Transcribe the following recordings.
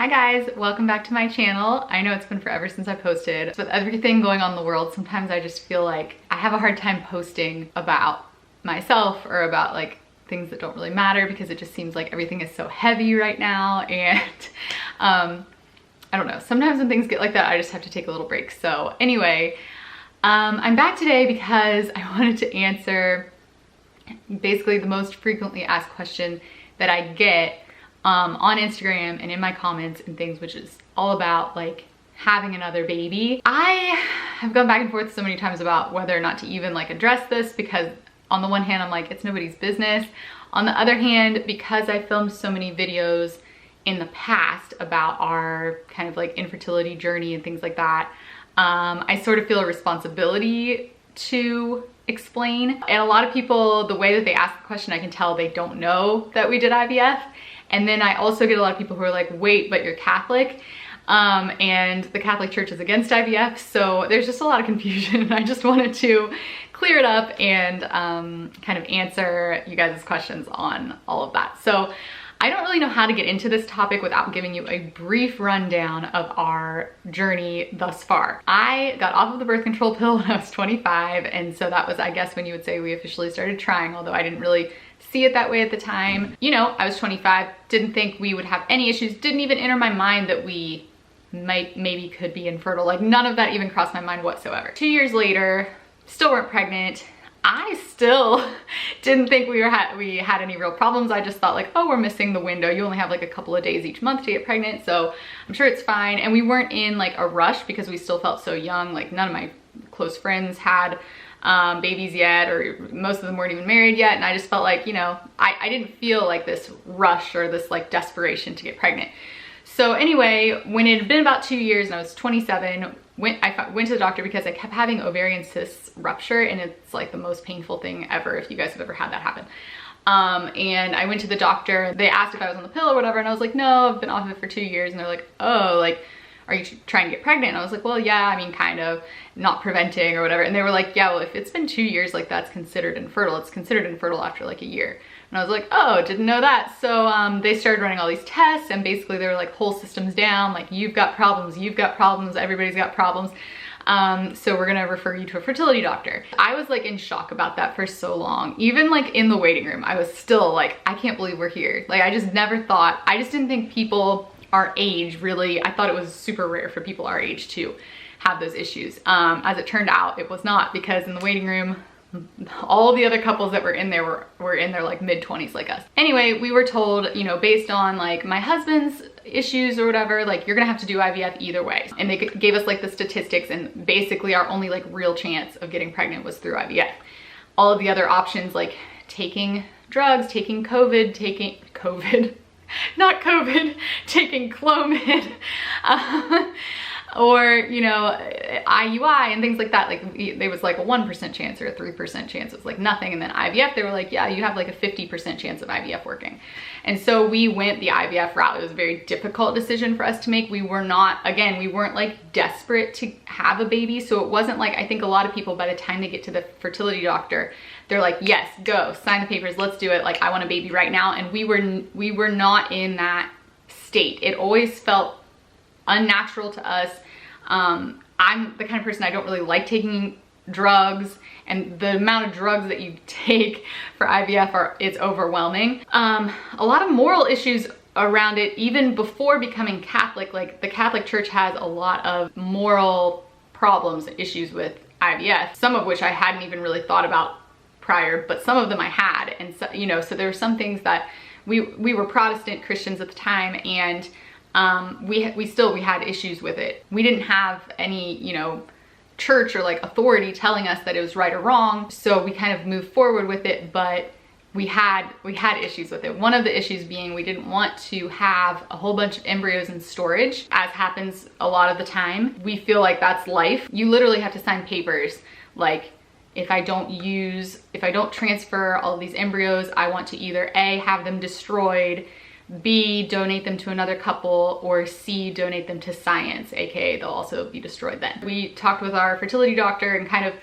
Hi guys, welcome back to my channel. I know it's been forever since I posted. With everything going on in the world, sometimes I just feel like I have a hard time posting about myself or about like things that don't really matter because it just seems like everything is so heavy right now. And I don't know, sometimes when things get like that, I just have to take a little break. So anyway, I'm back today because I wanted to answer basically the most frequently asked question that I get on Instagram and in my comments and things, which is all about like having another baby. I have gone back and forth so many times about whether or not to even like address this, because on the one hand, I'm like, it's nobody's business. On the other hand, because I filmed so many videos in the past about our kind of like infertility journey and things like that, I sort of feel a responsibility to explain. And a lot of people, the way that they ask the question, I can tell they don't know that we did IVF. And then I also get a lot of people who are like, wait, but you're Catholic. And the Catholic Church is against IVF. So there's just a lot of confusion. I just wanted to clear it up and kind of answer you guys' questions on all of that. So I don't really know how to get into this topic without giving you a brief rundown of our journey thus far. I got off of the birth control pill when I was 25. And so that was, I guess, when you would say we officially started trying, although I didn't really see it that way at the time. You know, I was 25, didn't think we would have any issues, didn't even enter my mind that we maybe could be infertile. Like none of that even crossed my mind whatsoever. 2 years later, still weren't pregnant. I still didn't think we had any real problems. I just thought like, oh, we're missing the window. You only have like a couple of days each month to get pregnant, so I'm sure it's fine. And we weren't in like a rush because we still felt so young. Like none of my close friends had babies yet, or most of them weren't even married yet. And I just felt like, you know, I didn't feel like this rush or this like desperation to get pregnant. So anyway, when it had been about 2 years and I was 27, I went to the doctor because I kept having ovarian cyst rupture, and it's like the most painful thing ever if you guys have ever had that happen. And I went to the doctor, they asked if I was on the pill or whatever, and I was like, no, I've been off of it for 2 years. And they're like, oh, like, are you trying to get pregnant? And I was like, well, yeah, I mean, kind of, not preventing or whatever. And they were like, yeah, well, if it's been 2 years, like that's considered infertile. It's considered infertile after like a year. And I was like, oh, didn't know that. So they started running all these tests, and basically they were like, whole system's down, like you've got problems, everybody's got problems. So we're gonna refer you to a fertility doctor. I was like in shock about that for so long. Even like in the waiting room, I was still like, I can't believe we're here. Like I just never thought, I just didn't think people our age really, I thought it was super rare for people our age to have those issues. As it turned out, it was not, because in the waiting room, all the other couples that were in there were in their like mid-20s like us. Anyway, we were told, you know, based on like my husband's issues or whatever, like you're gonna have to do IVF either way. And they gave us like the statistics, and basically our only like real chance of getting pregnant was through IVF. All of the other options, like taking drugs, taking taking Clomid, or, you know, IUI and things like that. Like there was like a 1% chance or a 3% chance. It was like nothing. And then IVF, they were like, yeah, you have like a 50% chance of IVF working. And so we went the IVF route. It was a very difficult decision for us to make. We were not, again, we weren't like desperate to have a baby. So it wasn't like, I think a lot of people, by the time they get to the fertility doctor, they're like, yes, go, sign the papers, let's do it. Like I want a baby right now. And we were not in that state. It always felt unnatural to us. I'm the kind of person, I don't really like taking drugs, and the amount of drugs that you take for IVF it's overwhelming. A lot of moral issues around it, even before becoming Catholic. Like the Catholic Church has a lot of moral problems, issues with IVF, some of which I hadn't even really thought about prior, but some of them I had. And so, you know, so there were some things that we were Protestant Christians at the time, and we had issues with it. We didn't have any, you know, church or like authority telling us that it was right or wrong. So we kind of moved forward with it, but we had issues with it. One of the issues being we didn't want to have a whole bunch of embryos in storage, as happens a lot of the time. We feel like that's life. You literally have to sign papers like, if I don't transfer all of these embryos, I want to either A, have them destroyed, B, donate them to another couple, or C, donate them to science, aka they'll also be destroyed then. We talked with our fertility doctor and kind of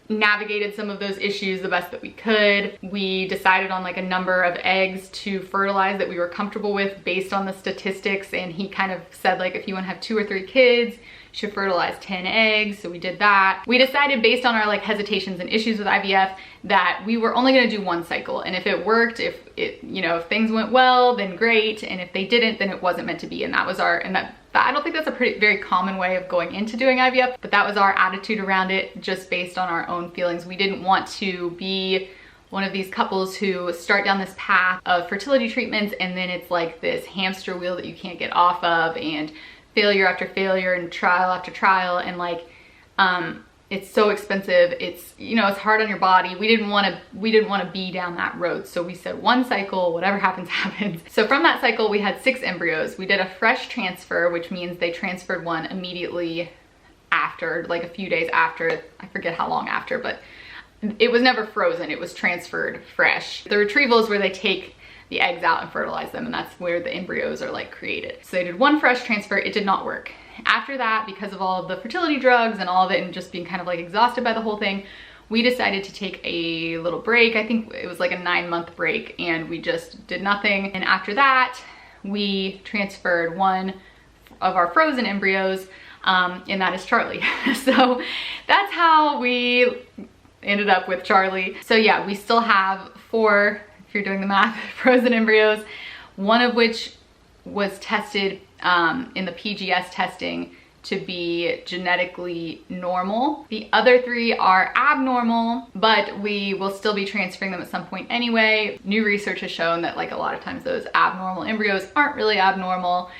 navigated some of those issues the best that we could. We decided on like a number of eggs to fertilize that we were comfortable with based on the statistics, and he kind of said like, if you want to have 2 or 3 kids, you should fertilize 10 eggs. So we did that. We decided based on our like hesitations and issues with IVF that we were only going to do 1 cycle, and if it worked, if it, you know, if things went well, then great, and if they didn't, then it wasn't meant to be. And that was our, and that I don't think that's a very common way of going into doing IVF, but that was our attitude around it, just based on our own feelings. We didn't want to be one of these couples who start down this path of fertility treatments and then it's like this hamster wheel that you can't get off of, and failure after failure and trial after trial, and like it's so expensive, it's, you know, it's hard on your body. We didn't want to be down that road. So we said 1 cycle, whatever happens, happens. So from that cycle, we had 6 embryos. We did a fresh transfer, which means they transferred one immediately after, like a few days after, I forget how long after, but it was never frozen, it was transferred fresh. The retrieval is where they take the eggs out and fertilize them, and that's where the embryos are like created. So they did 1 fresh transfer, it did not work. After that, because of all of the fertility drugs and all of it and just being kind of like exhausted by the whole thing, we decided to take a little break. I think it was like a 9-month break, and we just did nothing. And after that, we transferred 1 of our frozen embryos, and that is Charlie. So that's how we ended up with Charlie. So yeah, we still have 4, if you're doing the math, frozen embryos, 1 of which was tested in the PGS testing to be genetically normal. The other 3 are abnormal, but we will still be transferring them at some point anyway. New research has shown that like a lot of times those abnormal embryos aren't really abnormal,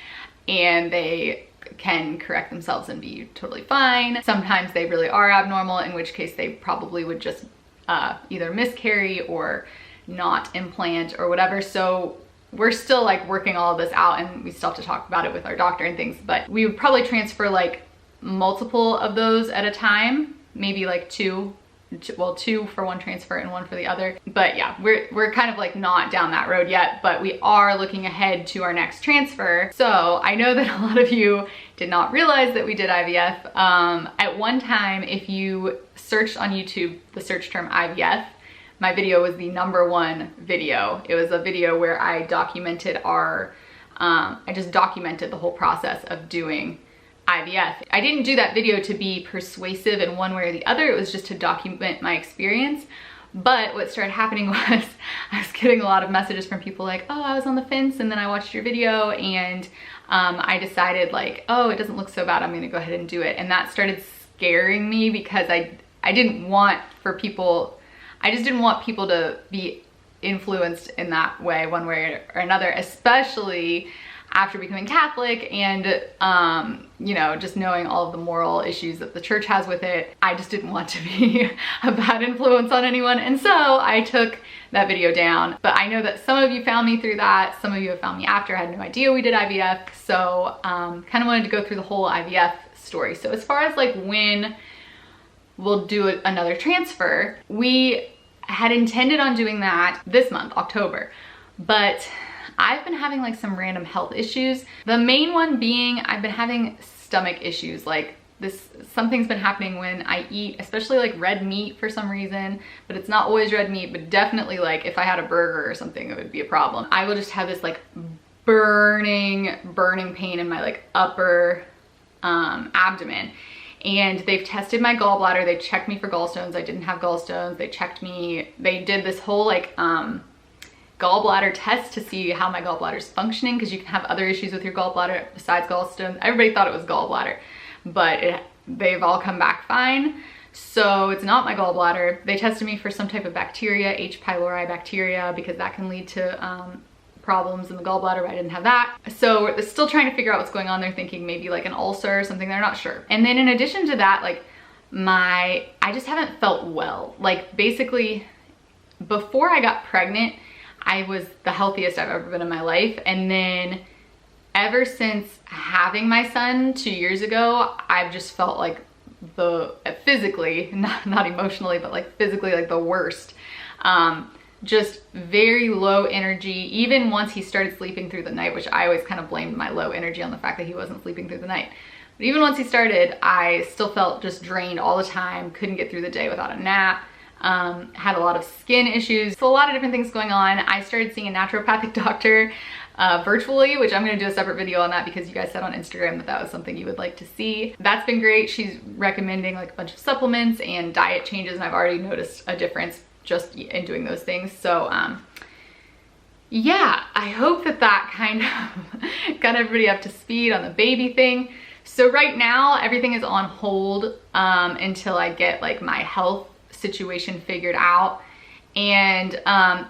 and they can correct themselves and be totally fine. Sometimes they really are abnormal, in which case they probably would just either miscarry or not implant or whatever. So we're still like working all of this out, and we still have to talk about it with our doctor and things, but we would probably transfer like multiple of those at a time, maybe like 2 for 1 transfer and 1 for the other. But yeah, we're kind of like not down that road yet, but we are looking ahead to our next transfer. So I know that a lot of you did not realize that we did IVF. At one time, if you searched on YouTube the search term IVF, my video was the #1 video. It was a video where I documented I just documented the whole process of doing IVF. I didn't do that video to be persuasive in one way or the other, it was just to document my experience. But what started happening was I was getting a lot of messages from people like, oh, I was on the fence and then I watched your video and I decided like, oh, it doesn't look so bad, I'm gonna go ahead and do it. And that started scaring me because I didn't want I just didn't want people to be influenced in that way, one way or another, especially after becoming Catholic and, you know, just knowing all of the moral issues that the church has with it. I just didn't want to be a bad influence on anyone. And so I took that video down. But I know that some of you found me through that. Some of you have found me after. I had no idea we did IVF. So kind of wanted to go through the whole IVF story. So as far as like when we'll do another transfer, we had intended on doing that this month, October, but I've been having like some random health issues. The main one being I've been having stomach issues. Like something's been happening when I eat, especially like red meat for some reason, but it's not always red meat, but definitely like if I had a burger or something, it would be a problem. I will just have this like burning pain in my like upper abdomen. And they've tested my gallbladder, they checked me for gallstones, I didn't have gallstones, they checked me, they did this whole like gallbladder test to see how my gallbladder is functioning, because you can have other issues with your gallbladder besides gallstones. Everybody thought it was gallbladder, but they've all come back fine. So it's not my gallbladder. They tested me for some type of bacteria, H. pylori bacteria, because that can lead to problems in the gallbladder, but I didn't have that. So they're still trying to figure out what's going on. They're thinking maybe like an ulcer or something, they're not sure. And then in addition to that, like I just haven't felt well. Like basically before I got pregnant, I was the healthiest I've ever been in my life. And then ever since having my son 2 years ago, I've just felt like physically, not emotionally, but like physically like the worst. Just very low energy. Even once he started sleeping through the night, which I always kind of blamed my low energy on the fact that he wasn't sleeping through the night. But even once he started, I still felt just drained all the time, couldn't get through the day without a nap. Had a lot of skin issues, so a lot of different things going on. I started seeing a naturopathic doctor virtually, which I'm gonna do a separate video on that because you guys said on Instagram that that was something you would like to see. That's been great. She's recommending like a bunch of supplements and diet changes, and I've already noticed a difference just in doing those things. So yeah, I hope that that kind of got everybody up to speed on the baby thing. So right now everything is on hold until I get like my health situation figured out. And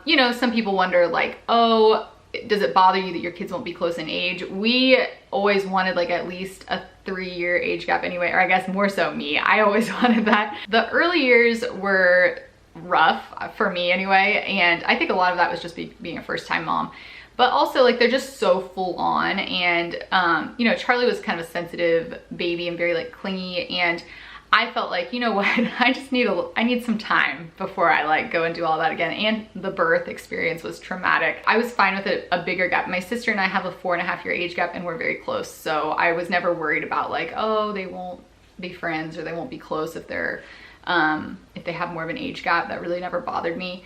you know, some people wonder like, oh, does it bother you that your kids won't be close in age? We always wanted like at least a 3-year age gap anyway, or I guess more so me. I always wanted that. The early years were rough for me anyway, and I think a lot of that was just being a first-time mom. But also like they're just so full on, and you know, Charlie was kind of a sensitive baby and very like clingy, and I felt like, you know what, I need some time before I like go and do all that again. And the birth experience was traumatic. I was fine with a bigger gap. My sister and I have a 4.5-year age gap, and we're very close. So I was never worried about like, oh, they won't be friends or they won't be close if they're, if they have more of an age gap. That really never bothered me.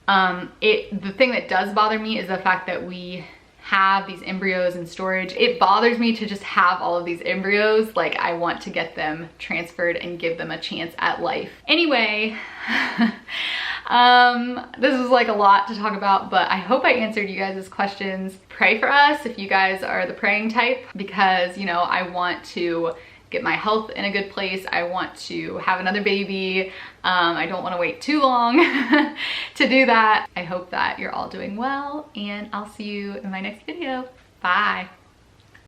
The thing that does bother me is the fact that we have these embryos in storage. It bothers me to just have all of these embryos. Like I want to get them transferred and give them a chance at life. Anyway, this is like a lot to talk about, but I hope I answered you guys' questions. Pray for us if you guys are the praying type, because you know, I want to get my health in a good place. I want to have another baby. I don't want to wait too long to do that. I hope that you're all doing well, and I'll see you in my next video. Bye.